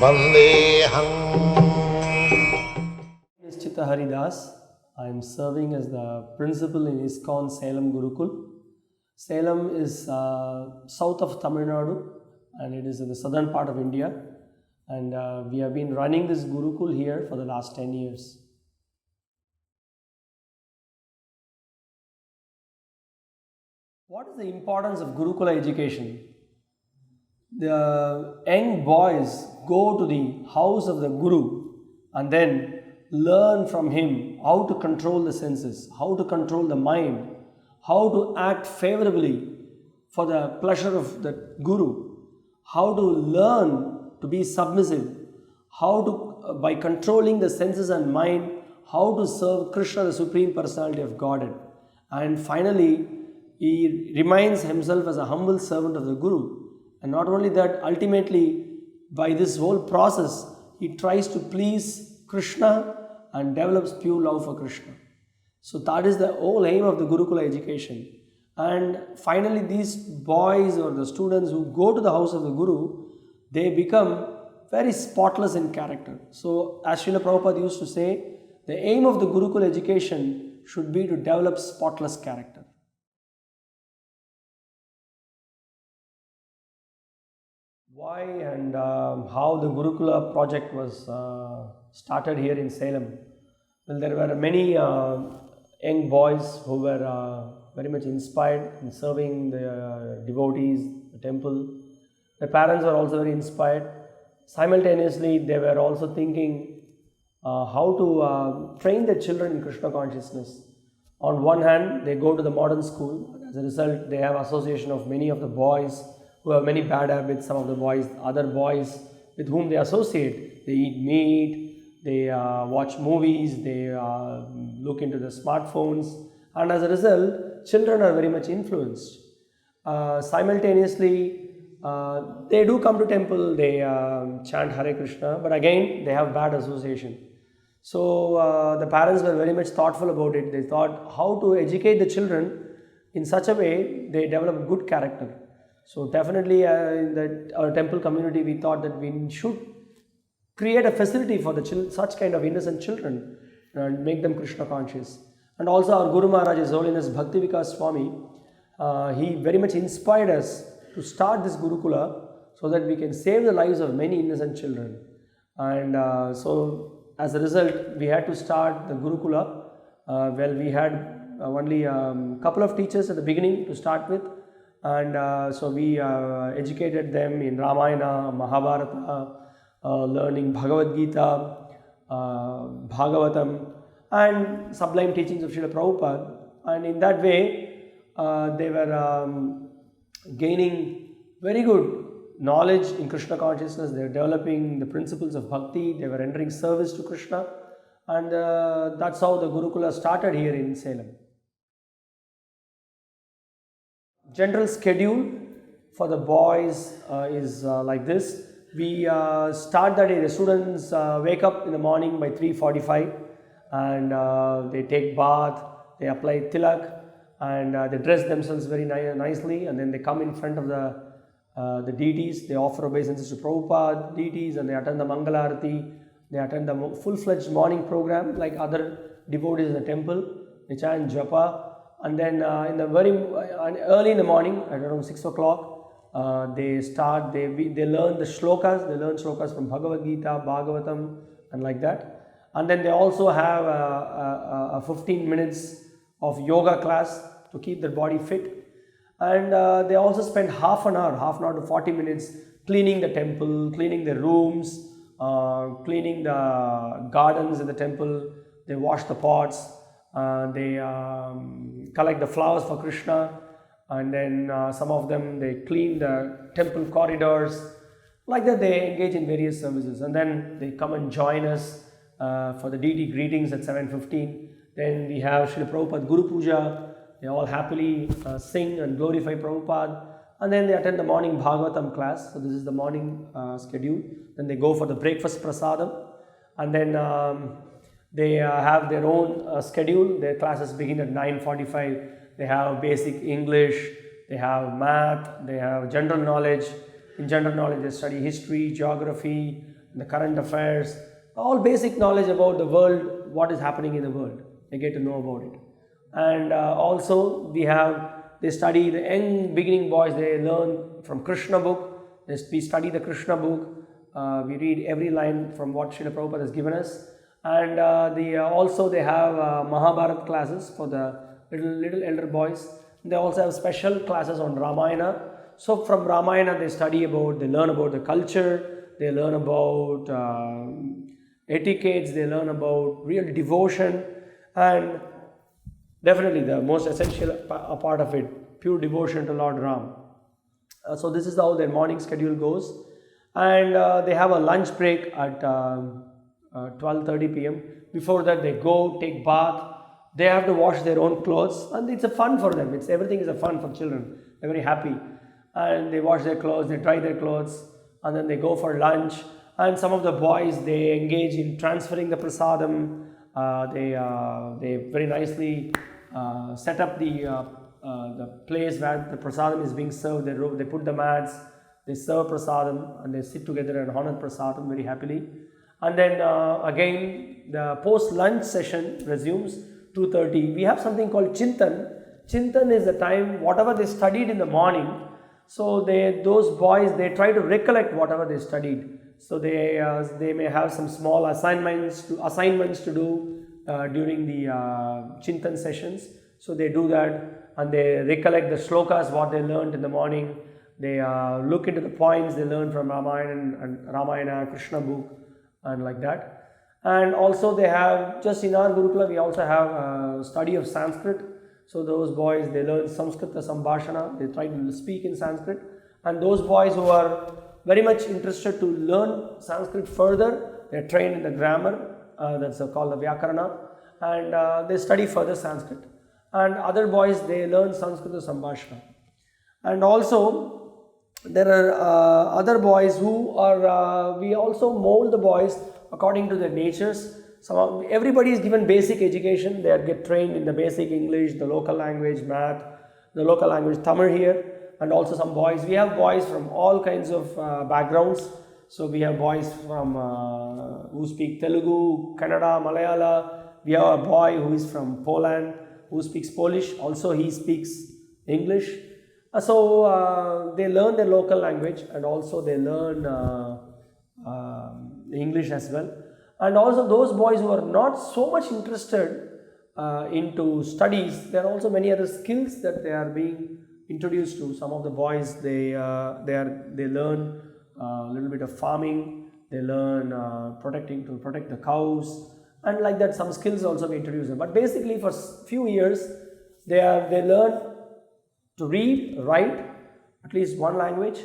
Vandeham. My name is Citta Hari. I am serving as the principal in ISKCON Salem Gurukul. Salem is south of Tamil Nadu and it is in the southern part of India, and we have been running this Gurukul here for the last 10 years. What is the importance of Gurukula education? The young boys go to the house of the Guru and then learn from him how to control the senses, how to control the mind, how to act favorably for the pleasure of the Guru, how to learn to be submissive, how to, by controlling the senses and mind, how to serve Krishna, the Supreme Personality of Godhead. And finally, he reminds himself as a humble servant of the Guru. And not only that, ultimately, by this whole process, he tries to please Krishna and develops pure love for Krishna. So that is the whole aim of the Gurukula education. And finally, these boys or the students who go to the house of the Guru, they become very spotless in character. So as Srila Prabhupada used to say, the aim of the Gurukula education should be to develop spotless character. Why and how the Gurukula project was started here in Salem? Well, there were many young boys who were very much inspired in serving the devotees, the temple. The parents were also very inspired. Simultaneously, they were also thinking how to train their children in Krishna consciousness. On one hand, they go to the modern school. As a result, they have association of many of the boys who have many bad habits. Some of the boys, other boys with whom they associate, they eat meat, they watch movies, they look into the smartphones, and as a result, children are very much influenced. Simultaneously, they do come to temple, they chant Hare Krishna, but again, they have bad association. So the parents were very much thoughtful about it. They thought how to educate the children in such a way they develop good character. So definitely in our temple community, we thought that we should create a facility for the such kind of innocent children and make them Krishna conscious. And also our Guru Maharaj, His Holiness Bhakti Vikas Swami, he very much inspired us to start this Gurukula so that we can save the lives of many innocent children. And so as a result, we had to start the Gurukula. Well, we had only a couple of teachers at the beginning to start with. And so we educated them in Ramayana, Mahabharata, learning Bhagavad Gita, Bhagavatam, and sublime teachings of Srila Prabhupada. And in that way, they were gaining very good knowledge in Krishna consciousness. They were developing the principles of bhakti. They were rendering service to Krishna. And that's how the Gurukula started here in Salem. General schedule for the boys is like this. We start the day, the students wake up in the morning by 3:45 and they take bath, they apply tilak and they dress themselves very nicely, and then they come in front of the deities, they offer obeisances to Prabhupada, deities, and they attend the Mangalarati, they attend the full-fledged morning program like other devotees in the temple, they chant japa. And then in the very early in the morning, at around 6 o'clock, they learn the shlokas. They learn shlokas from Bhagavad Gita, Bhagavatam, and like that. And then they also have a 15 minutes of yoga class to keep their body fit. And they also spend half an hour to 40 minutes cleaning the temple, cleaning the rooms, cleaning the gardens in the temple. They wash the pots. They collect the flowers for Krishna, and then some of them they clean the temple corridors. Like that, they engage in various services, and then they come and join us for the deity greetings at 7:15. Then we have Srila Prabhupada Guru Puja. They all happily sing and glorify Prabhupada, and then they attend the morning Bhagavatam class. So this is the morning schedule. Then they go for the breakfast prasadam, and then they have their own schedule. Their classes begin at 9:45. They have basic English, they have math, they have general knowledge, In general knowledge, they study history, geography, the current affairs, all basic knowledge about the world, what is happening in the world. They get to know about it. And also they study the young beginning boys, they learn from Krishna book. We study the Krishna book. We read every line from what Srila Prabhupada has given us. And also they have Mahabharata classes for the little elder boys. They also have special classes on Ramayana. So from Ramayana they learn about the culture, they learn about etiquettes, they learn about real devotion, and definitely the most essential part of it, pure devotion to Lord Ram. So this is how their morning schedule goes. And they have a lunch break at 12:30 p.m. Before that they go take bath. They have to wash their own clothes, and it's a fun for them. Everything is a fun for children. They're very happy, and they wash their clothes, they dry their clothes, and then they go for lunch. And some of the boys, they engage in transferring the prasadam. They very nicely set up the place where the prasadam is being served. They put the mats, they serve prasadam, and they sit together and honor prasadam very happily. And then again the post lunch session resumes 2:30. We have something called Chintan. Chintan is the time whatever they studied in the morning. So those boys, they try to recollect whatever they studied. So they may have some small assignments to do during the Chintan sessions. So they do that, and they recollect the shlokas what they learned in the morning. They look into the points they learned from Ramayana, Krishna book, and like that. And also they have, just in our Gurukula, we also have study of Sanskrit. So those boys, they learn Samskrita Sambhashana, they try to speak in Sanskrit. And those boys who are very much interested to learn Sanskrit further, they are trained in the grammar, that's called the Vyakarana, and they study further Sanskrit. And other boys, they learn Samskrita Sambhashana. And also, there are other boys who are, we also mold the boys according to their natures. Everybody is given basic education. They get trained in the basic English, the local language, math, the local language Tamil here, and also some boys. We have boys from all kinds of backgrounds. So we have boys from who speak Telugu, Kannada, Malayala. We have a boy who is from Poland who speaks Polish. Also he speaks English. So they learn their local language, and also they learn English as well. And also those boys who are not so much interested into studies, there are also many other skills that they are being introduced to. Some of the boys, they learn a little bit of farming, they learn to protect the cows, and like that some skills also be introduced. But basically for few years they learn to read, write at least one language,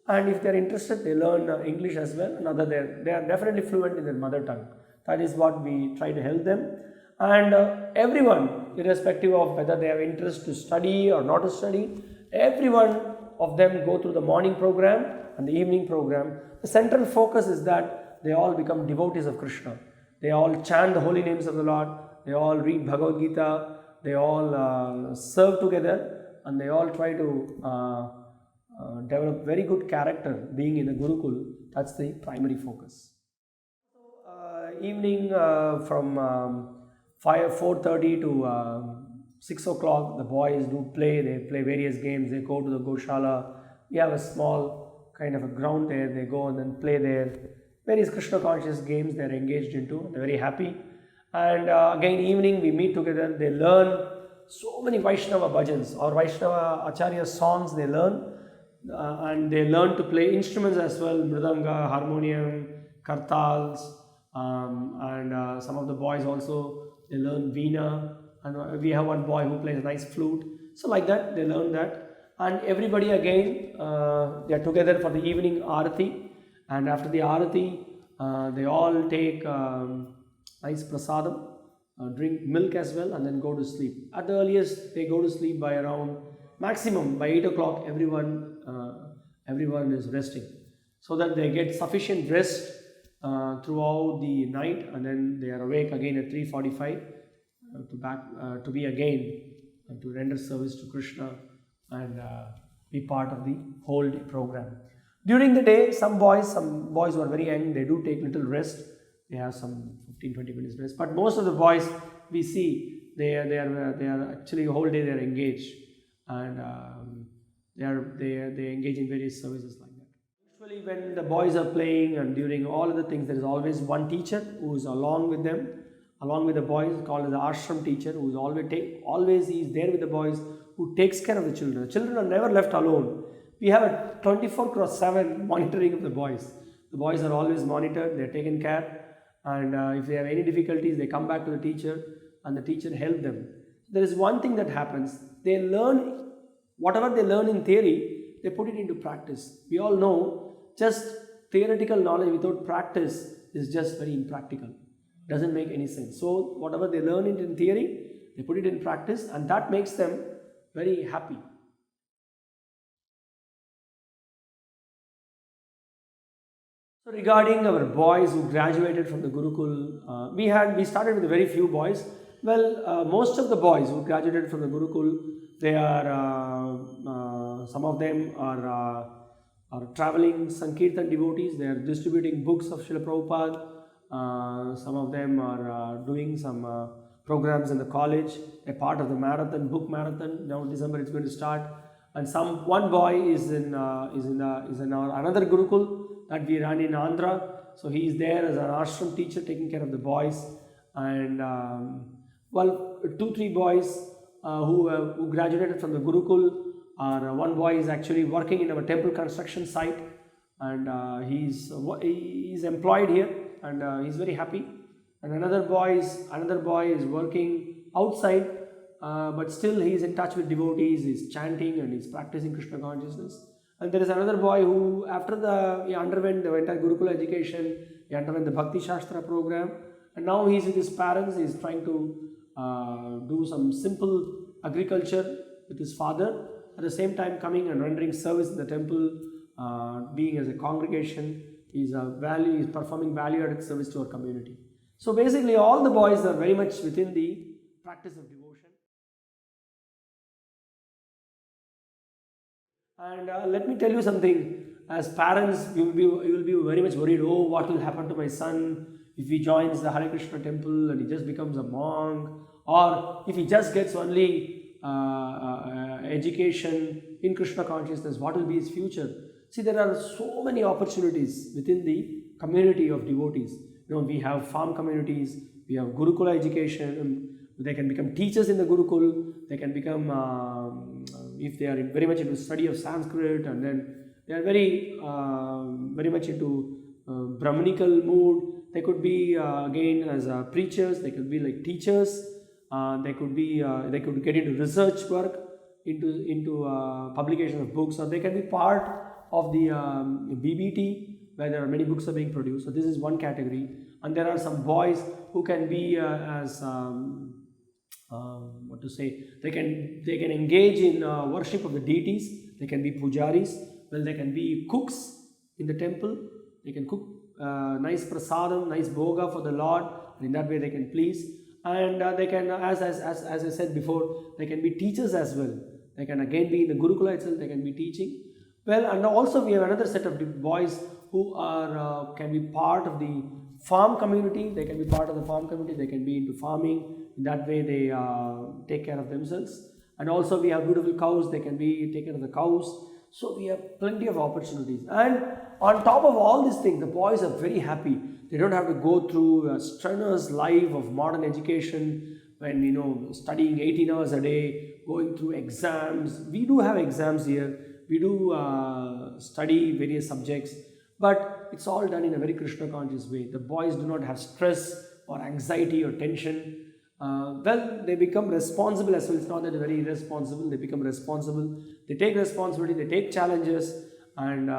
and if they are interested, they learn English as well. They are definitely fluent in their mother tongue. That is what we try to help them. And everyone, irrespective of whether they have interest to study or not to study, every one of them go through the morning program and the evening program. The central focus is that they all become devotees of Krishna. They all chant the holy names of the Lord. They all read Bhagavad Gita. They all serve together, and they all try to develop very good character being in a Gurukul. That's the primary focus. Evening from 4:30 to 6 o'clock, the boys do play. They play various games. They go to the Goshala. We have a small kind of a ground there. They go and then play there. Various Krishna conscious games they are engaged into. They're very happy. And again, evening we meet together. They learn so many Vaishnava bhajans or Vaishnava Acharya songs they learn. And they learn to play instruments as well, mridanga, harmonium, kartals, and some of the boys also, they learn veena, and we have one boy who plays a nice flute. So like that, they learn that. And everybody again, they are together for the evening arati, and after the arati, they all take nice prasadam, drink milk as well, and then go to sleep. At the earliest, they go to sleep by around maximum by 8 o'clock. Everyone is resting, so that they get sufficient rest throughout the night, and then they are awake again at 3:45 to be again to render service to Krishna and be part of the whole day program. During the day, some boys who are very young, they do take little rest. They have some 15-20 minutes rest. But most of the boys we see, they are actually whole day they are engaged, and they engage in various services like that. Usually, when the boys are playing and during all of the things, there is always one teacher who is along with them, along with the boys, called the ashram teacher, who is always he is there with the boys, who takes care of the children. The children are never left alone. We have a 24/7 monitoring of the boys. The boys are always monitored, they are taken care, and if they have any difficulties, they come back to the teacher and the teacher helps them. There is one thing that happens, they learn, whatever they learn in theory, they put it into practice. We all know, just theoretical knowledge without practice is just very impractical. Doesn't make any sense. So whatever they learn it in theory, they put it in practice, and that makes them very happy. So regarding our boys who graduated from the Gurukul, we started with very few boys. Well, most of the boys who graduated from the Gurukul, they are, some of them are traveling Sankirtan devotees. They are distributing books of Srila Prabhupada. Some of them are doing some programs in the college. They're part of the marathon, book marathon. Now December it's going to start. And one boy is in our another Gurukul that we run in Andhra. So he is there as an ashram teacher taking care of the boys. And 2-3 boys who graduated from the Gurukul. One boy is actually working in our temple construction site, and he's employed here, and he's very happy. And another boy is working outside, but still he is in touch with devotees. He's chanting and he's practicing Krishna consciousness. And there is another boy who, after he underwent the entire Gurukula education, he underwent the Bhakti Shastra program, and now he's with his parents. He's trying to do some simple agriculture with his father. At the same time, coming and rendering service in the temple, being as a congregation, he's performing value-added service to our community. So basically, all the boys are very much within the practice of devotion. And let me tell you something. As parents, you will be very much worried. Oh, what will happen to my son if he joins the Hare Krishna temple and he just becomes a monk, or if he just gets only education in Krishna consciousness, what will be his future? See, there are so many opportunities within the community of devotees. We have farm communities, we have Gurukula education, they can become teachers in the Gurukul, they can become, if they are very much into study of Sanskrit, and then they are very much into Brahmanical mood. They could be again as preachers, they could be like teachers. They could get into research work, into publication of books, or they can be part of the BBT, where there are many books are being produced. So this is one category, and there are some boys who can be they can engage in worship of the deities. They can be pujaris. Well, they can be cooks in the temple. They can cook nice prasadam, nice bhoga for the Lord, and in that way they can please. And they can, as I said before, they can be teachers as well. They can again be in the Gurukula itself, they can be teaching. Well, and also we have another set of boys who can be part of the farm community. They can be part of the farm community, they can be into farming. In that way they take care of themselves. And also we have beautiful cows, they can take care of the cows. So we have plenty of opportunities. And on top of all these things, the boys are very happy. They don't have to go through a strenuous life of modern education when, studying 18 hours a day, going through exams. We do have exams here. We do study various subjects, but it's all done in a very Krishna conscious way. The boys do not have stress or anxiety or tension. They become responsible as well. It's not that they're very irresponsible. They become responsible. They take responsibility. They take challenges, and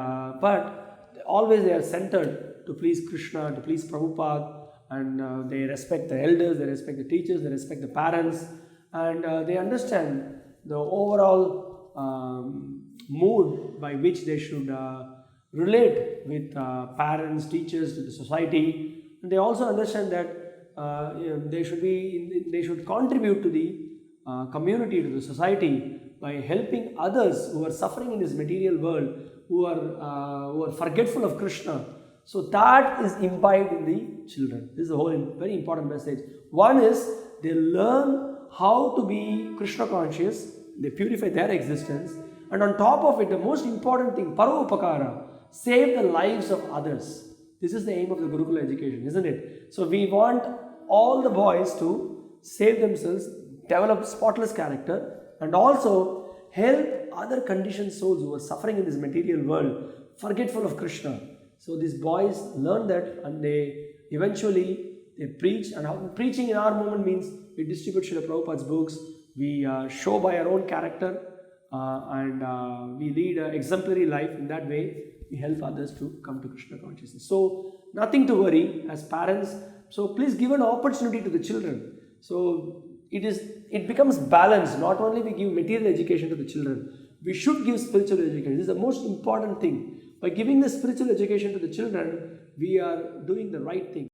but always they are centered to please Krishna, to please Prabhupada, and they respect the elders, they respect the teachers, they respect the parents, and they understand the overall mood by which they should relate with parents, teachers, to the society. And they also understand that they should contribute to the community, to the society, by helping others who are suffering in this material world, who are forgetful of Krishna. So that is imbibed in the children. This is a whole very important message. One is they learn how to be Krishna conscious, they purify their existence, and on top of it, the most important thing, Paropakara, save the lives of others. This is the aim of the Gurukula education, isn't it? So we want all the boys to save themselves, develop spotless character, and also help other conditioned souls who are suffering in this material world, forgetful of Krishna. So these boys learn that, and they eventually preach. And preaching in our movement means we distribute Srila Prabhupada's books, we show by our own character, and we lead an exemplary life. In that way, we help others to come to Krishna consciousness. So nothing to worry as parents. So please give an opportunity to the children. So it becomes balanced. Not only we give material education to the children, we should give spiritual education. This is the most important thing. By giving the spiritual education to the children, we are doing the right thing.